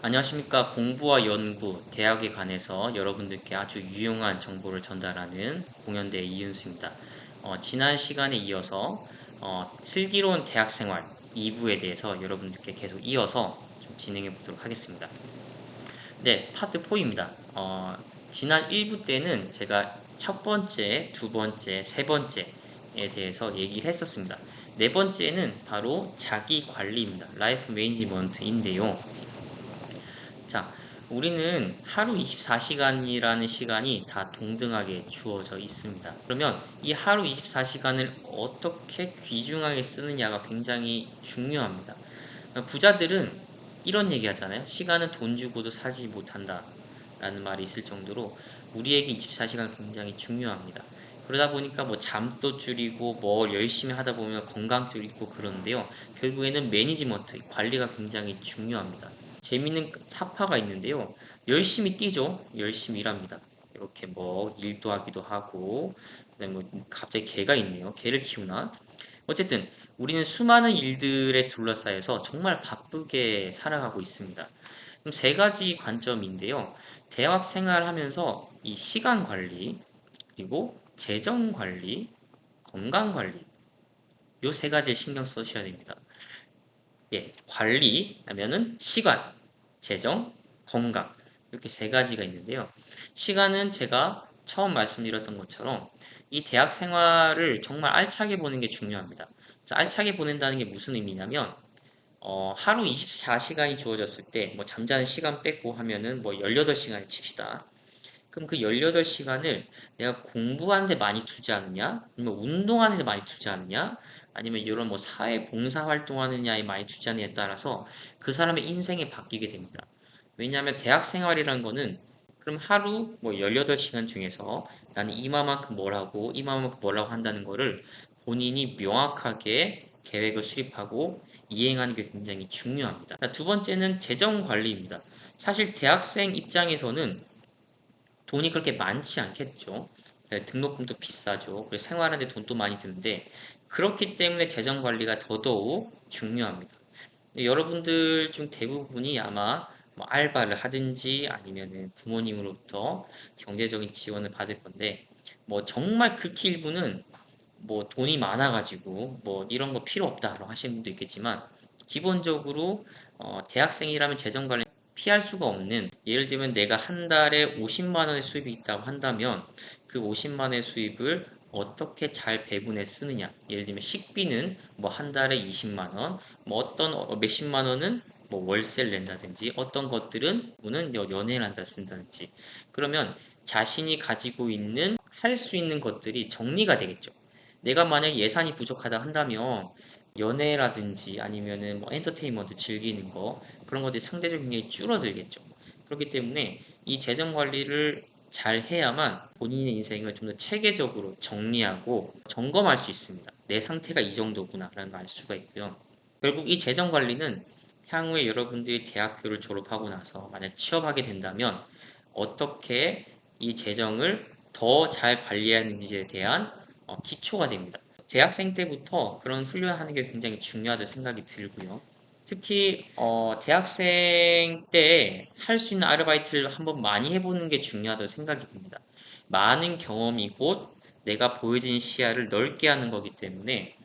안녕하십니까. 공부와 연구, 대학에 관해서 여러분들께 아주 유용한 정보를 전달하는 공연대 이윤수입니다. 지난 시간에 이어서 슬기로운 대학생활 2부에 대해서 여러분들께 계속 이어서 좀 진행해 보도록 하겠습니다. 네, 파트 4입니다. 지난 1부 때는 제가 첫 번째, 두 번째, 세 번째에 대해서 얘기를 했었습니다. 네 번째는 바로 자기 관리입니다. 라이프 매니지먼트인데요. 자, 우리는 하루 24시간이라는 시간이 다 동등하게 주어져 있습니다. 그러면 이 하루 24시간을 어떻게 귀중하게 쓰느냐가 굉장히 중요합니다. 부자들은 이런 얘기 하잖아요. 시간은 돈 주고도 사지 못한다. 라는 말이 있을 정도로 우리에게 24시간 굉장히 중요합니다. 그러다 보니까 뭐 잠도 줄이고 뭐 열심히 하다 보면 건강도 잃고 그러는데요. 결국에는 매니지먼트, 관리가 굉장히 중요합니다. 재밌는 사파가 있는데요. 열심히 뛰죠. 열심히 일합니다. 이렇게 뭐 일도 하기도 하고, 그다음에 뭐 갑자기 개가 있네요. 개를 키우나? 어쨌든 우리는 수많은 일들에 둘러싸여서 정말 바쁘게 살아가고 있습니다. 그럼 세 가지 관점인데요. 대학 생활하면서 이 시간 관리, 그리고 재정 관리, 건강 관리, 요 세 가지에 신경 쓰셔야 됩니다. 예, 관리 하면은 시간, 재정, 건강 이렇게 세 가지가 있는데요. 시간은 제가 처음 말씀드렸던 것처럼 이 대학 생활을 정말 알차게 보는 게 중요합니다. 알차게 보낸다는 게 무슨 의미냐면 하루 24시간이 주어졌을 때 뭐 잠자는 시간 빼고 하면은 뭐 18시간을 칩시다. 그럼 그 18시간을 내가 공부하는 데 많이 두지 않느냐? 아니면 운동하는 데 많이 두지 않느냐? 아니면 이런 뭐 사회 봉사 활동하느냐에 많이 두지 않느냐에 따라서 그 사람의 인생이 바뀌게 됩니다. 왜냐하면 대학 생활이란 거는 그럼 하루 뭐 18시간 중에서 나는 이만큼 뭘 하고 이만큼 뭘 하고 한다는 거를 본인이 명확하게 계획을 수립하고 이행하는 게 굉장히 중요합니다. 두 번째는 재정 관리입니다. 사실 대학생 입장에서는 돈이 그렇게 많지 않겠죠. 네, 등록금도 비싸죠. 그리고 생활하는데 돈도 많이 드는데 그렇기 때문에 재정 관리가 더더욱 중요합니다. 여러분들 중 대부분이 아마 뭐 알바를 하든지 아니면은 부모님으로부터 경제적인 지원을 받을 건데 뭐 정말 극히 일부는 뭐 돈이 많아가지고 뭐 이런 거 필요 없다라고 하시는 분도 있겠지만 기본적으로 대학생이라면 재정 관리 피할 수가 없는, 예를 들면 내가 한 달에 50만 원의 수입이 있다고 한다면 그 50만 원의 수입을 어떻게 잘 배분해 쓰느냐. 예를 들면 식비는 뭐 한 달에 20만 원, 뭐 어떤 몇십만 원은 뭐 월세를 낸다든지 어떤 것들은 또는 연애를 한다 쓴다든지, 그러면 자신이 가지고 있는 할 수 있는 것들이 정리가 되겠죠. 내가 만약 예산이 부족하다 한다면 연애라든지 아니면은 뭐 엔터테인먼트 즐기는 거, 그런 것들이 상대적으로 굉장히 줄어들겠죠. 그렇기 때문에 이 재정 관리를 잘 해야만 본인의 인생을 좀 더 체계적으로 정리하고 점검할 수 있습니다. 내 상태가 이 정도구나 라는 걸 알 수가 있고요. 결국 이 재정 관리는 향후에 여러분들이 대학교를 졸업하고 나서 만약 취업하게 된다면 어떻게 이 재정을 더 잘 관리하는지에 대한 기초가 됩니다. 재학생 때부터 그런 훈련하는 게 굉장히 중요하다고 생각이 들고요. 특히 대학생 때 할 수 있는 아르바이트를 한번 많이 해보는 게 중요하다고 생각이 듭니다. 많은 경험이 곧 내가 보여진 시야를 넓게 하는 거기 때문에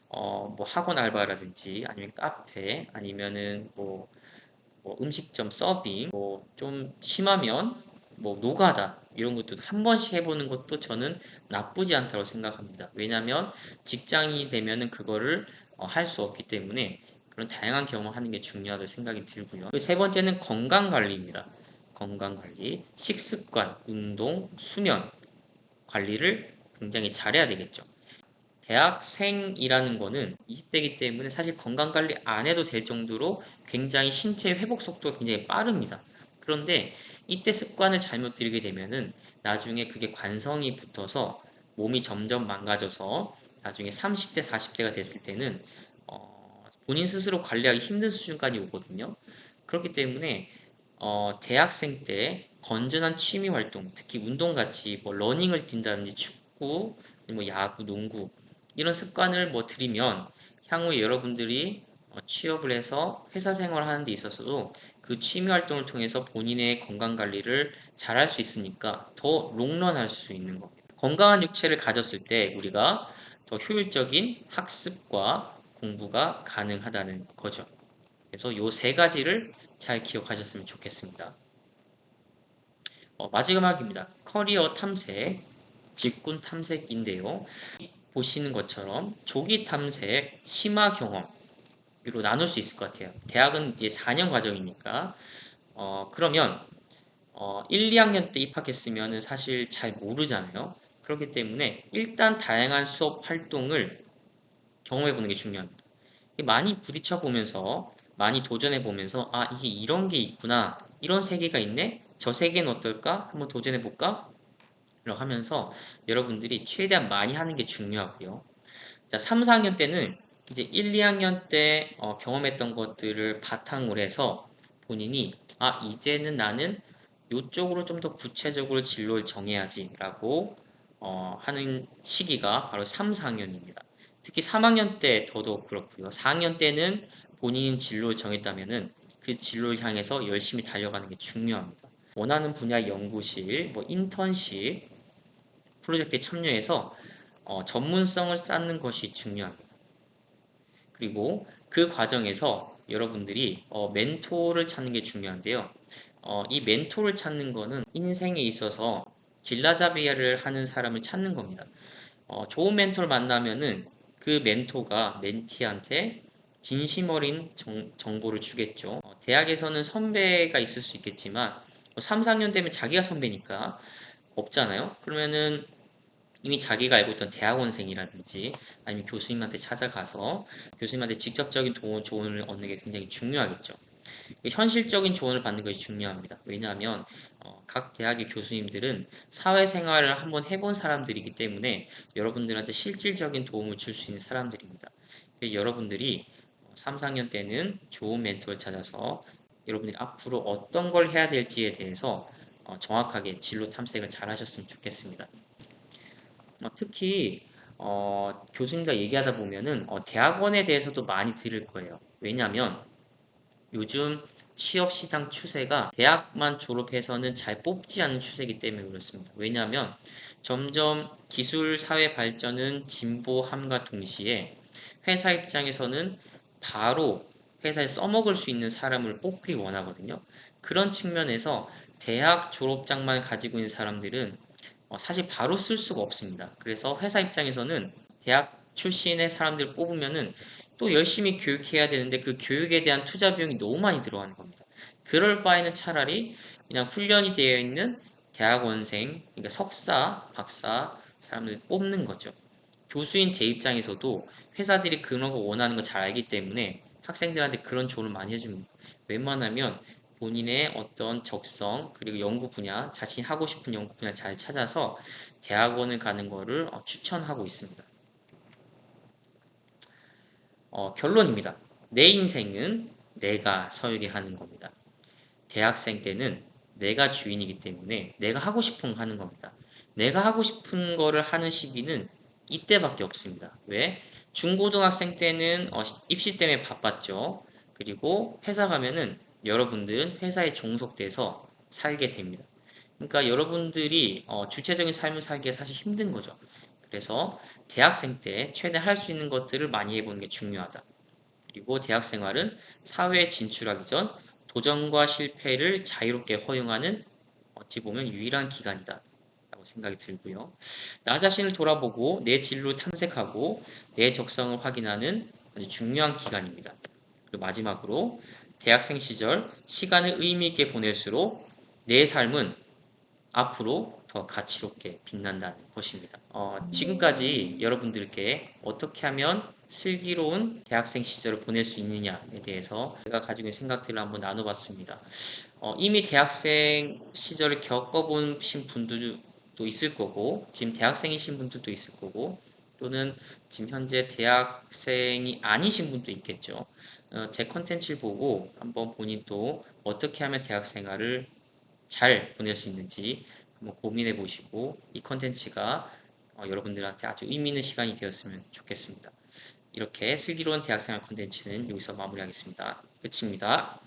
뭐 학원 알바라든지 아니면 카페 아니면은 뭐 음식점 서빙, 뭐 좀 심하면 뭐 노가다 이런 것도 한 번씩 해보는 것도 저는 나쁘지 않다고 생각합니다. 왜냐하면 직장이 되면은 그거를 할 수 없기 때문에 그런 다양한 경험을 하는 게 중요하다고 생각이 들고요. 세 번째는 건강 관리입니다. 건강 관리, 식습관, 운동, 수면 관리를 굉장히 잘해야 되겠죠. 대학생이라는 거는 20대이기 때문에 사실 건강관리 안 해도 될 정도로 굉장히 신체 회복 속도가 굉장히 빠릅니다. 그런데 이때 습관을 잘못 들이게 되면은 나중에 그게 관성이 붙어서 몸이 점점 망가져서 나중에 30대, 40대가 됐을 때는 본인 스스로 관리하기 힘든 수준까지 오거든요. 그렇기 때문에 대학생 때 건전한 취미 활동, 특히 운동같이 뭐 러닝을 뛴다든지 축구, 뭐 야구, 농구 이런 습관을 뭐 들이면 향후에 여러분들이 취업을 해서 회사 생활을 하는 데 있어서도 그 취미 활동을 통해서 본인의 건강 관리를 잘 할 수 있으니까 더 롱런할 수 있는 겁니다. 건강한 육체를 가졌을 때 우리가 더 효율적인 학습과 공부가 가능하다는 거죠. 그래서 이 세 가지를 잘 기억하셨으면 좋겠습니다. 마지막입니다. 커리어 탐색, 직군 탐색인데요. 보시는 것처럼 조기 탐색, 심화 경험으로 나눌 수 있을 것 같아요. 대학은 이제 4년 과정이니까 그러면 1, 2학년 때 입학했으면 사실 잘 모르잖아요. 그렇기 때문에 일단 다양한 수업 활동을 경험해 보는 게 중요합니다. 많이 부딪혀 보면서 많이 도전해 보면서 아 이게 이런 게 있구나 이런 세계가 있네 저 세계는 어떨까 한번 도전해 볼까 이렇게 하면서 여러분들이 최대한 많이 하는 게 중요하고요. 자 3, 4학년 때는 이제 1, 2학년 때 경험했던 것들을 바탕으로 해서 본인이 아 이제는 나는 이쪽으로 좀 더 구체적으로 진로를 정해야지 라고 하는 시기가 바로 3, 4학년입니다. 특히 3학년 때 더더욱 그렇고요. 4학년 때는 본인 진로를 정했다면은 그 진로를 향해서 열심히 달려가는 게 중요합니다. 원하는 분야 연구실, 뭐 인턴십, 프로젝트에 참여해서 전문성을 쌓는 것이 중요합니다. 그리고 그 과정에서 여러분들이 멘토를 찾는 게 중요한데요. 이 멘토를 찾는 거는 인생에 있어서 길라잡이를 하는 사람을 찾는 겁니다. 좋은 멘토를 만나면은 그 멘토가 멘티한테 진심 어린 정보를 주겠죠. 대학에서는 선배가 있을 수 있겠지만 3, 4년 되면 자기가 선배니까 없잖아요. 그러면은 이미 자기가 알고 있던 대학원생이라든지 아니면 교수님한테 찾아가서 교수님한테 직접적인 조언을 얻는 게 굉장히 중요하겠죠. 현실적인 조언을 받는 것이 중요합니다. 왜냐하면 각 대학의 교수님들은 사회생활을 한번 해본 사람들이기 때문에 여러분들한테 실질적인 도움을 줄 수 있는 사람들입니다. 여러분들이 3, 4학년 때는 좋은 멘토를 찾아서 여러분들이 앞으로 어떤 걸 해야 될지에 대해서 정확하게 진로 탐색을 잘 하셨으면 좋겠습니다. 특히 교수님과 얘기하다 보면은 대학원에 대해서도 많이 들을 거예요. 왜냐하면 요즘 취업 시장 추세가 대학만 졸업해서는 잘 뽑지 않는 추세이기 때문에 그렇습니다. 왜냐하면 점점 기술 사회 발전은 진보함과 동시에 회사 입장에서는 바로 회사에 써먹을 수 있는 사람을 뽑기 원하거든요. 그런 측면에서 대학 졸업장만 가지고 있는 사람들은 사실 바로 쓸 수가 없습니다. 그래서 회사 입장에서는 대학 출신의 사람들을 뽑으면은 또 열심히 교육해야 되는데 그 교육에 대한 투자 비용이 너무 많이 들어가는 겁니다. 그럴 바에는 차라리 그냥 훈련이 되어 있는 대학원생, 그러니까 석사, 박사 사람들 뽑는 거죠. 교수인 제 입장에서도 회사들이 그런 거 원하는 거 잘 알기 때문에 학생들한테 그런 조언을 많이 해줍니다. 웬만하면 본인의 어떤 적성 그리고 연구 분야, 자신이 하고 싶은 연구 분야 잘 찾아서 대학원을 가는 거를 추천하고 있습니다. 결론입니다. 내 인생은 내가 설계하는 겁니다. 대학생 때는 내가 주인이기 때문에 내가 하고 싶은 거 하는 겁니다. 내가 하고 싶은 거를 하는 시기는 이때밖에 없습니다. 왜? 중고등학생 때는 입시 때문에 바빴죠. 그리고 회사 가면은 여러분들은 회사에 종속돼서 살게 됩니다. 그러니까 여러분들이 주체적인 삶을 살기가 사실 힘든 거죠. 그래서 대학생 때 최대한 할 수 있는 것들을 많이 해보는 게 중요하다. 그리고 대학 생활은 사회에 진출하기 전 도전과 실패를 자유롭게 허용하는 어찌 보면 유일한 기간이다. 라고 생각이 들고요. 나 자신을 돌아보고 내 진로를 탐색하고 내 적성을 확인하는 아주 중요한 기간입니다. 그리고 마지막으로 대학생 시절 시간을 의미 있게 보낼수록 내 삶은 앞으로 더 가치롭게 빛난다는 것입니다. 지금까지 여러분들께 어떻게 하면 슬기로운 대학생 시절을 보낼 수 있느냐에 대해서 제가 가지고 있는 생각들을 한번 나눠봤습니다. 이미 대학생 시절을 겪어보신 분들도 있을 거고, 지금 대학생이신 분들도 있을 거고, 또는 지금 현재 대학생이 아니신 분도 있겠죠. 제 컨텐츠를 보고 한번 본인도 어떻게 하면 대학 생활을 잘 보낼 수 있는지 한번 고민해 보시고 이 컨텐츠가 여러분들한테 아주 의미 있는 시간이 되었으면 좋겠습니다. 이렇게 슬기로운 대학생활 콘텐츠는 여기서 마무리하겠습니다. 끝입니다.